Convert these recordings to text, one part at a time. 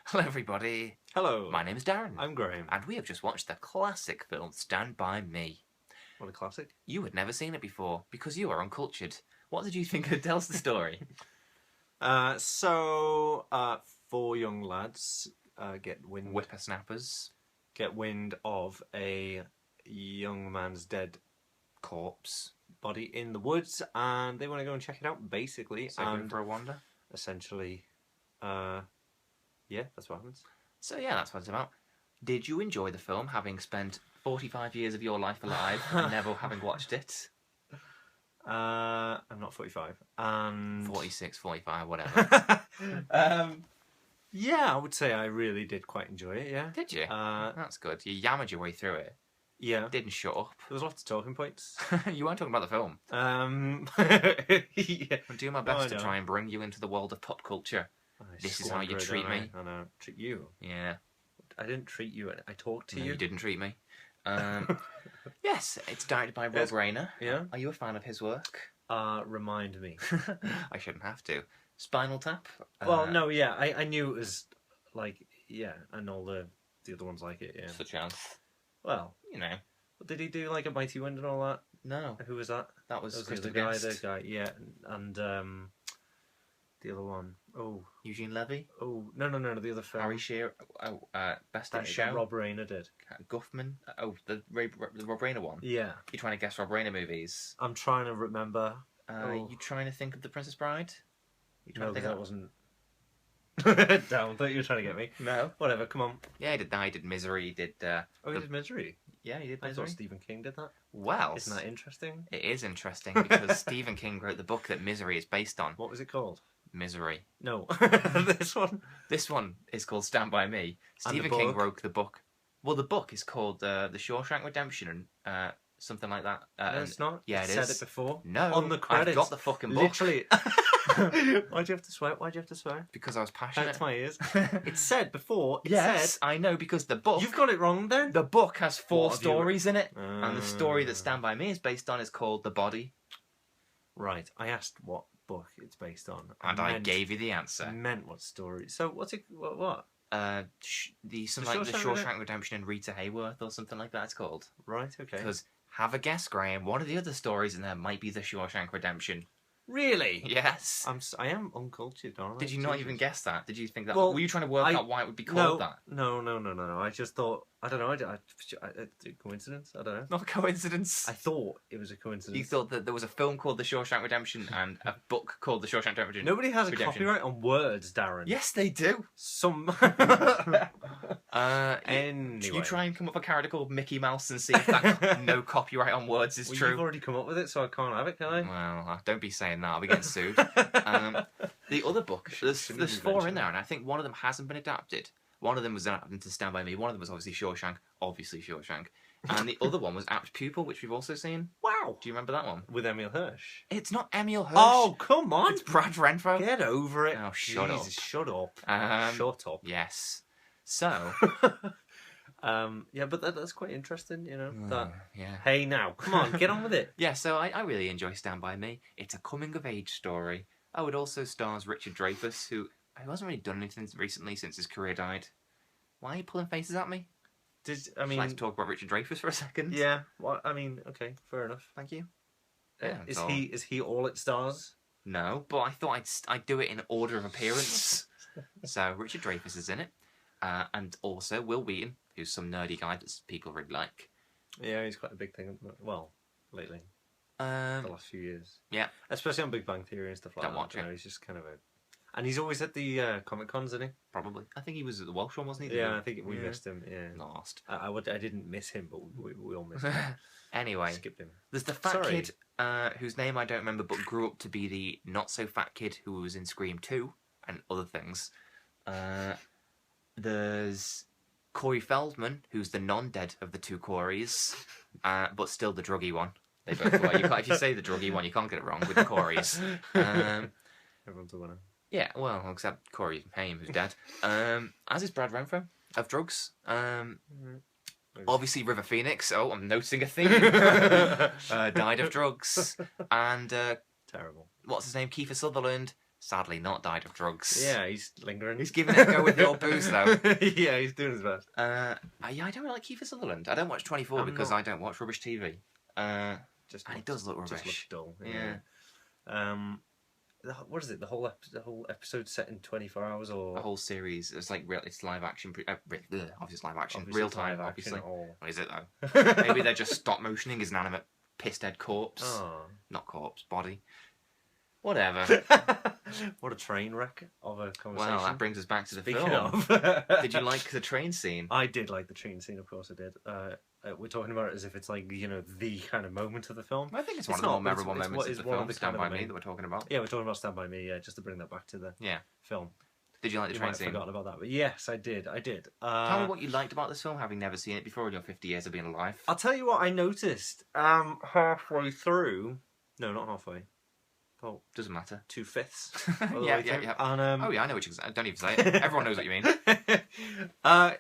Hello everybody, Hello. my name is Darren, I'm Graham. and we have just watched the classic film Stand By Me. What a classic. You had never seen it before, because you are uncultured. What did you think it tells the story? Four young lads get wind Whippersnappers. of a young man's dead Corpse. body in the woods, and they want to go and check it out, basically. So going for a wander. Essentially, that's what happens. So yeah, that's what it's about. Did you enjoy the film, having spent 45 years of your life alive and never having watched it? I'm not 45. And 46, 45, whatever. Yeah, I would say I really did quite enjoy it, yeah. Did you? That's good. You yammered your way through it. Yeah. Didn't shut up. There was lots of talking points. You weren't talking about the film. Yeah. I'm doing my best to try and bring you into the world of pop culture. This is how you treat me. I know. Treat you. Yeah. I didn't treat you. I talked to No, you. you didn't treat me. Yes, it's directed by Rob Reiner. Yeah. Are you a fan of his work? Remind me. I shouldn't have to. Spinal Tap? Well, no, yeah. I knew it was like, yeah, and all the other ones like it, yeah. Such as, Well, you know. did he do like A Mighty Wind and all that? No. Who was that? That was the Christopher guy, Guest. the guy, yeah. And the other one. Eugene Levy? No, the other film. Harry Shearer? Best in that Show? Rob Reiner did. Guffman? The Rob Reiner one? Yeah. You're trying to guess Rob Reiner movies? I'm trying to remember. You trying to think of The Princess Bride? No, think that wasn't. Down. I thought you were trying to get me. No. Whatever. Come on. Yeah, he did that. He did Misery. He did. He did Misery. Yeah, he did I Misery. thought Stephen King did that. Well, Isn't that interesting? It is interesting because Stephen King wrote the book that Misery is based on. What was it called? Misery. No, this one. This one is called Stand By Me. And the Stephen King book? wrote the book. Well, the book is called The Shawshank Redemption and something like that. No, it's not. Yeah, it said is. it before. No, on the credits. I've got the fucking book. Literally. Why'd you have to swear? Because I was passionate. Hurts my ears. It said before. It Yes, said, I know, because the book... You've got it wrong then. The book has four What have you- stories in it, and the story that Stand By Me is based on is called The Body. Right. I asked what book it's based on, And I gave you the answer. Meant what story? So what's it? What? The Shawshank Shawshank Redemption and Rita Hayworth or something like that it's called. Right. Okay. Because, have a guess, Graham, one of the other stories in there might be the Shawshank Redemption. Really? Yes. I am uncultured, aren't I? Did you not even guess that? Did you think that? Well, were you trying to work out why it would be No, called that? no. I just thought, I don't know. Coincidence? I don't know. Not a coincidence. I thought it was a coincidence. You thought that there was a film called The Shawshank Redemption and a book called The Shawshank Redemption. Nobody has a Redemption. copyright on words, Darren. Yes, they do. Some. Anyway. You try and come up with a character called Mickey Mouse and see if that no copyright on words is true. You've already come up with it, so I can't have it, can I? Well, don't be saying that. I'll be getting sued. The other book, there's four in there, and I think one of them hasn't been adapted. One of them was adapted to Stand By Me. One of them was obviously Shawshank. And the other one was Apt Pupil, which we've also seen. Wow. Do you remember that one? With Emil Hirsch. It's not Emil Hirsch. Oh, come on. It's Brad Renfro. Get over it. Oh, shut up. Shut up. Shut up. Yes. So. Yeah, but that's quite interesting, you know. That. Yeah. Hey, now, come on, get on with it. Yeah, so I really enjoy Stand By Me. It's a coming-of-age story. Oh, it also stars Richard Dreyfuss, who hasn't really done anything recently since his career died. Why are you pulling faces at me? Would you like to talk about Richard Dreyfuss for a second? Yeah. Well, I mean, okay, fair enough. Thank you. Yeah, is he all it stars? No, but I thought I'd do it in order of appearance. So Richard Dreyfuss is in it, and also Will Wheaton, who's some nerdy guy that people really like. Yeah, he's quite a big thing. Well, lately, the last few years. Yeah, especially on Big Bang Theory and stuff like Don't that. watch it. He's just kind of and he's always at the Comic Cons, isn't he? Probably. I think he was at the Welsh one, wasn't he? Yeah, I think we missed him. Yeah, lost. I didn't miss him, but we all missed him. Anyway, skipped him. There's the fat kid whose name I don't remember, but grew up to be the not so fat kid who was in Scream 2 and other things. There's Corey Feldman, who's the non-dead of the two Coreys, but still the druggy one. They both were. If you say the druggy one, you can't get it wrong with the Coreys. Everyone's a winner. Yeah, well, except Corey Haim, who's dead. As is Brad Renfro, of drugs. Obviously River Phoenix, I'm noticing a theme. Died of drugs. And terrible. What's his name? Kiefer Sutherland sadly not died of drugs. Yeah, he's lingering. He's giving it a go with the old booze, though. Yeah, he's doing his best. Yeah, I don't really like Kiefer Sutherland. I don't watch 24 because I don't watch rubbish TV. And it does look rubbish. Just looks dull. Yeah. What is it? The whole episode set in 24 hours, or The whole series. It's like it's live action. Obviously, it's live action. Obviously Real it's time, live obviously. action, or- What is it though? Maybe they're just stop motioning his inanimate pissed head corpse. Oh. Not corpse, body. Whatever. What a train wreck of a conversation. Well, that brings us back to the Speaking film. of, Did you like the train scene? I did like the train scene, of course I did. We're talking about it as if it's like, the kind of moment of the film. I think it's one It's of the more not, but memorable it's moments what of is the one of film, the Stand kind By of Me, main- that we're talking about. Yeah, we're talking about Stand By Me, just to bring that back to the film. Did you like the You train might have scene? forgotten about that, but yes, I did. Tell me what you liked about this film, having never seen it before in your 50 years of being alive. I'll tell you what I noticed halfway through. No, not halfway. Oh, Doesn't matter. 2/5. Yeah. And, Oh yeah, I know what you're saying. Don't even say it. Everyone knows what you mean.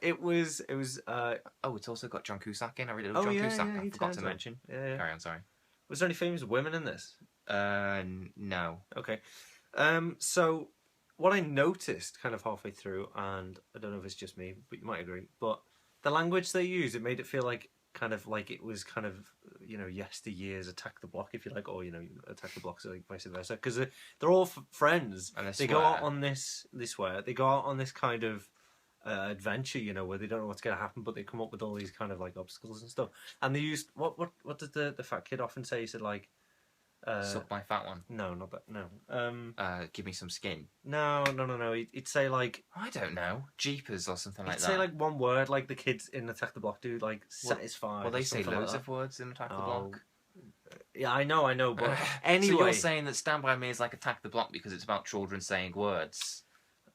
it was. Oh, it's also got John Cusack in. I really love John Cusack. I forgot to mention. Yeah. Carry on, sorry. Was there any famous women in this? No. Okay. So what I noticed kind of halfway through, and I don't know if it's just me, but you might agree, but the language they use, it made it feel like it was kind of, yesteryear's Attack the Block, if you like, or, Attack the Block, so like vice versa, because they're all friends. And they go out on this go out on this kind of adventure, where they don't know what's going to happen, but they come up with all these kind of like obstacles and stuff. And they used, what did the fat kid often say? He said like, Suck my fat one. no, not that. No. Give me some skin. No. He'd say like, I don't know. Jeepers or something like he'd that. say like one word, like the kids in Attack the Block do, like satisfied. Well, they or say something loads like of words in Attack the Oh, Block. Yeah, I know, but anyway. So you're saying that Stand By Me is like Attack the Block because it's about children saying words?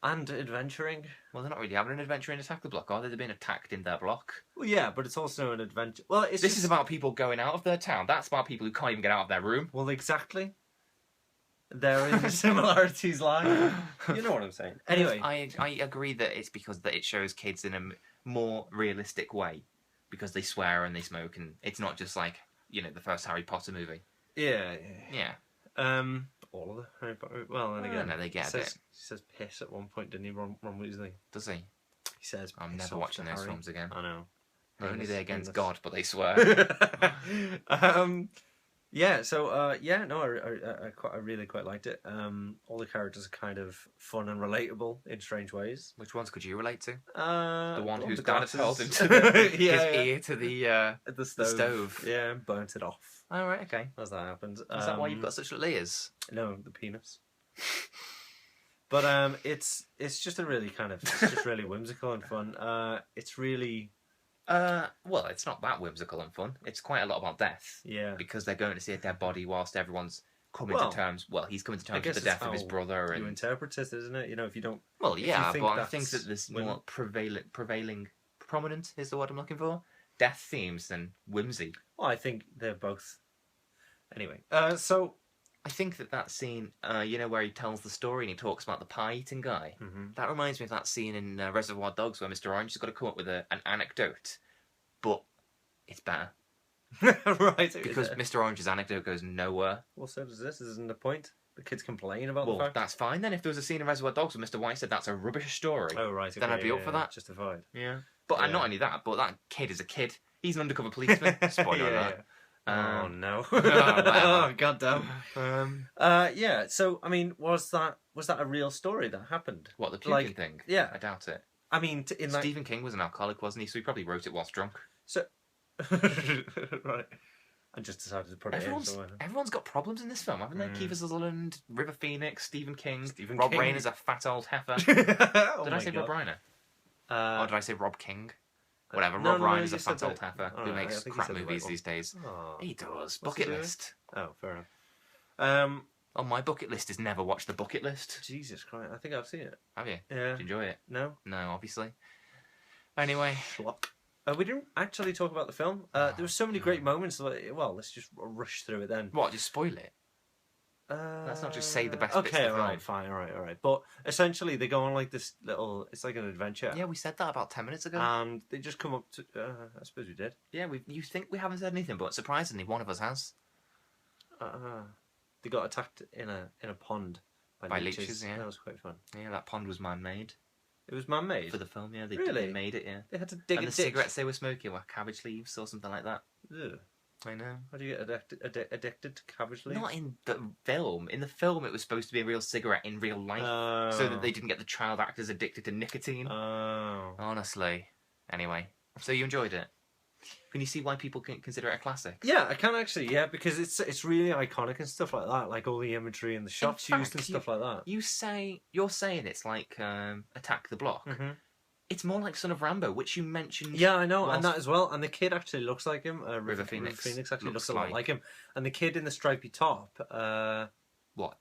And adventuring. Well, they're not really having an adventure in Attack the Block, are they? They're being attacked in their block. Well, yeah, but it's also an adventure. Well, This is about people going out of their town. That's about people who can't even get out of their room. Well, exactly. Therein the similarities lie. You know what I'm saying. Anyway, I agree that it's because that it shows kids in a more realistic way, because they swear and they smoke, and it's not just like the first Harry Potter movie. Yeah. All of the Harry Potter. Well, and again, no, they get he it. says piss at one point, didn't he? Ron Weasley. Does he? He says. I'm piss never off watching to those Harry. films again. I know. Only they're against God, but they swear. Yeah. So I really quite liked it. All the characters are kind of fun and relatable in strange ways. Which ones could you relate to? The one whose the dad had held glasses. him to his Yeah. ear to the the stove. Yeah, and burnt it off Oh, right, okay. as that happened. Is that why you've got such little ears? No, the penis. But it's just really whimsical and fun. It's really Well, it's not that whimsical and fun. It's quite a lot about death. Yeah. Because they're going to see a dead body whilst everyone's coming Well, to terms. Well, he's coming to I terms with guess the it's death of his how brother. you And interpret it, isn't it? If you don't. well, if yeah, you think but I that's think that there's women- more prominent is the word I'm looking for. Death themes than whimsy. Well, I think they're both. Anyway, so I think that scene, where he tells the story and he talks about the pie eating guy. Mhm. That reminds me of that scene in Reservoir Dogs where Mr. Orange has got to come up with an anecdote, but it's better right, because Mr. Orange's anecdote goes nowhere. Well, so does this. Isn't the point? The kids complain about Well, the fact. that's fine then. If there was a scene in Reservoir Dogs where Mr. White said that's a rubbish story, Oh right, then I'd be up for that. Justified. Yeah. But Yeah. and not only that, but that kid is a kid. He's an undercover policeman. Spoiler alert. Oh no! whatever. Oh goddamn! Yeah. So I mean, was that a real story that happened? What, the puking Like, thing? yeah. I doubt it. I mean, in that. Stephen King was an alcoholic, wasn't he? So he probably wrote it whilst drunk. So. Right. I just decided to put it in somewhere. Everyone's got problems in this film, haven't they? Kiefer Sutherland, River Phoenix, Stephen King, Stephen Rob King. Reiner's a fat old heifer. Oh Did I say my Rob God. Reiner? Or did I say Rob King? Whatever, no, Rob no, Reiner's you a said fat old that. heifer Oh, who I makes think you crap said the right movies one. these days. Oh. He does. What's Bucket he doing? list. Oh, fair enough. On my bucket list is never watch the bucket list. Jesus Christ, I think I've seen it. Have you? Yeah. Did you enjoy it? No. No, obviously. Anyway. Schlock. We didn't actually talk about the film. There were so many great moments. Well, let's just rush through it then. What, just spoil it? Let's not just say the best bits Okay, of the film. alright, fine, alright. But essentially, they go on like this little. It's like an adventure. Yeah, we said that about 10 minutes ago. And they just come up to. I suppose we did. Yeah, you think we haven't said anything, but surprisingly, one of us has. They got attacked in a pond, By leeches, yeah. That was quite fun. Yeah, that pond was man-made. It was man-made? For the film, yeah. Really? They made it, yeah. They had to dig and a the ditch. cigarettes they were smoking were cabbage leaves or something like that. Ugh. I know. How do you get addicted to cabbage leaves? Not in the film. In the film, it was supposed to be a real cigarette in real life, so that they didn't get the child actors addicted to nicotine. Oh. Honestly. Anyway, so you enjoyed it? Can you see why people can consider it a classic? Yeah, I can actually. Yeah, because it's really iconic and stuff like that. Like all the imagery and the shots used and stuff like that. You're saying it's like Attack the Block. Mm-hmm. It's more like Son of Rambo, which you mentioned. Yeah, I know, and that as well. And the kid actually looks like him. River Phoenix. Phoenix actually looks a lot like him. And the kid in the stripy top. What?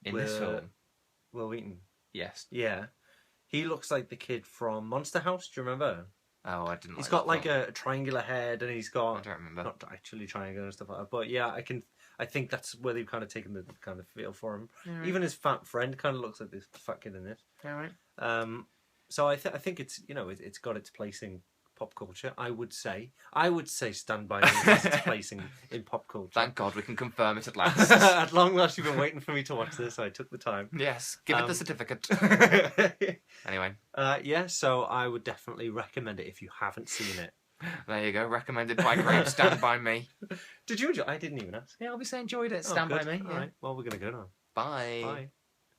In this film? Will Wheaton. Yes. Yeah. He looks like the kid from Monster House. Do you remember? Oh, I didn't. He's got like a triangular head, and he's got. I don't remember. Not actually triangular and stuff like that, but yeah, I think that's where they've kind of taken the kind of feel for him. Right. Even his fat friend kind of looks like this fat kid in this. All right. So I think it's it's got its place in pop culture. I would say Stand By Me has its place in pop culture. Thank God we can confirm it at last. At long last, you've been waiting for me to watch this. I took the time. Yes, give it the certificate. Anyway. Yeah, so I would definitely recommend it if you haven't seen it. There you go. Recommended by Graham. Stand By Me. Did you enjoy? I didn't even ask. Yeah, obviously I enjoyed it. Stand By Me. All right. Well, we're gonna go now. Bye. Bye.